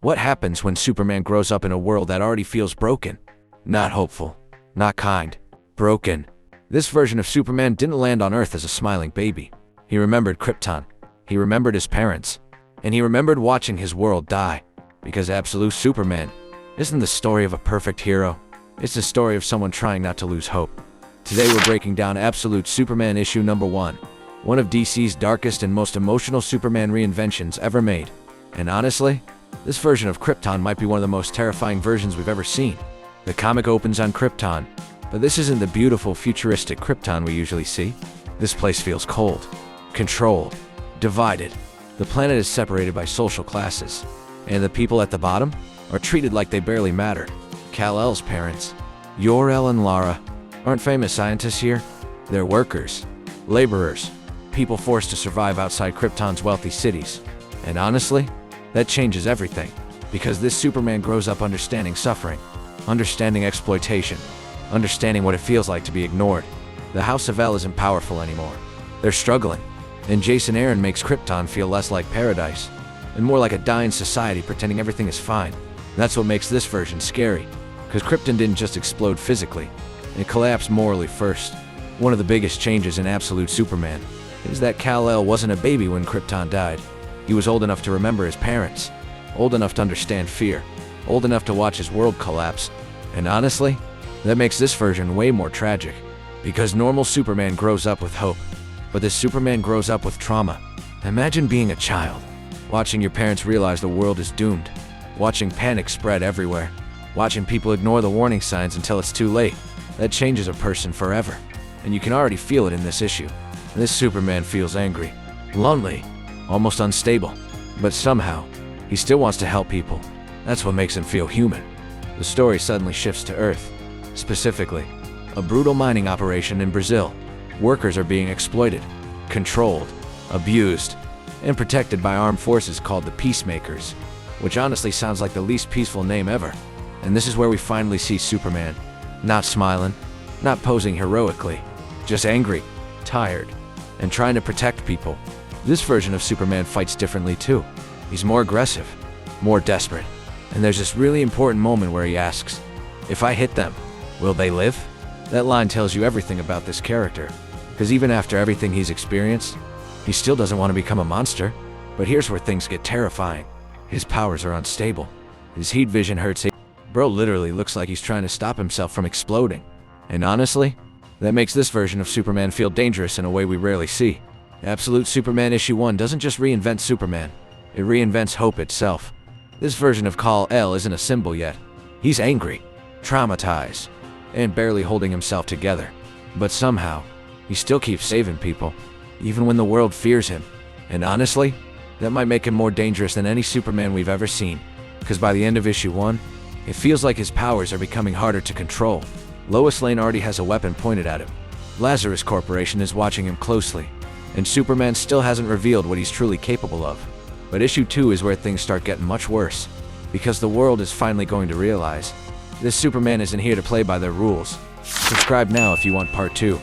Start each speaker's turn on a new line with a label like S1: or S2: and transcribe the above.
S1: What happens when Superman grows up in a world that already feels broken? Not hopeful, not kind, broken. This version of Superman didn't land on Earth as a smiling baby. He remembered Krypton, he remembered his parents, and he remembered watching his world die. Because Absolute Superman isn't the story of a perfect hero, it's the story of someone trying not to lose hope. Today we're breaking down Absolute Superman issue number 1, one of DC's darkest and most emotional Superman reinventions ever made. And honestly, this version of Krypton might be one of the most terrifying versions we've ever seen. The comic opens on Krypton, but this isn't the beautiful futuristic Krypton we usually see. This place feels cold, controlled, divided. The planet is separated by social classes, and the people at the bottom are treated like they barely matter. Kal-El's parents, Jor-El and Lara, aren't famous scientists here. They're workers, laborers, people forced to survive outside Krypton's wealthy cities. And honestly, that changes everything, because this Superman grows up understanding suffering, understanding exploitation, understanding what it feels like to be ignored. The House of El isn't powerful anymore. They're struggling, and Jason Aaron makes Krypton feel less like paradise, and more like a dying society pretending everything is fine. That's what makes this version scary, because Krypton didn't just explode physically, it collapsed morally first. One of the biggest changes in Absolute Superman is that Kal-El wasn't a baby when Krypton died. He was old enough to remember his parents, old enough to understand fear, old enough to watch his world collapse. And honestly, that makes this version way more tragic, because normal Superman grows up with hope, but this Superman grows up with trauma. Imagine being a child, watching your parents realize the world is doomed, watching panic spread everywhere, watching people ignore the warning signs until it's too late. That changes a person forever, and you can already feel it in this issue. This Superman feels angry, lonely, almost unstable, but somehow, he still wants to help people. That's what makes him feel human. The story suddenly shifts to Earth. Specifically, a brutal mining operation in Brazil. Workers are being exploited, controlled, abused, and protected by armed forces called the Peacemakers, which honestly sounds like the least peaceful name ever. And this is where we finally see Superman. Not smiling, not posing heroically, just angry, tired, and trying to protect people. This version of Superman fights differently too. He's more aggressive, more desperate. And there's this really important moment where he asks, "If I hit them, will they live?" That line tells you everything about this character, because even after everything he's experienced, he still doesn't want to become a monster. But here's where things get terrifying. His powers are unstable. His heat vision hurts. Bro literally looks like he's trying to stop himself from exploding. And honestly, that makes this version of Superman feel dangerous in a way we rarely see. Absolute Superman issue 1 doesn't just reinvent Superman, it reinvents hope itself. This version of Kal-El isn't a symbol yet. He's angry, traumatized, and barely holding himself together. But somehow, he still keeps saving people, even when the world fears him. And honestly, that might make him more dangerous than any Superman we've ever seen, because by the end of issue 1, it feels like his powers are becoming harder to control. Lois Lane already has a weapon pointed at him. Lazarus Corporation is watching him closely, and Superman still hasn't revealed what he's truly capable of. But issue 2 is where things start getting much worse, because the world is finally going to realize this Superman isn't here to play by their rules. Subscribe now if you want part 2.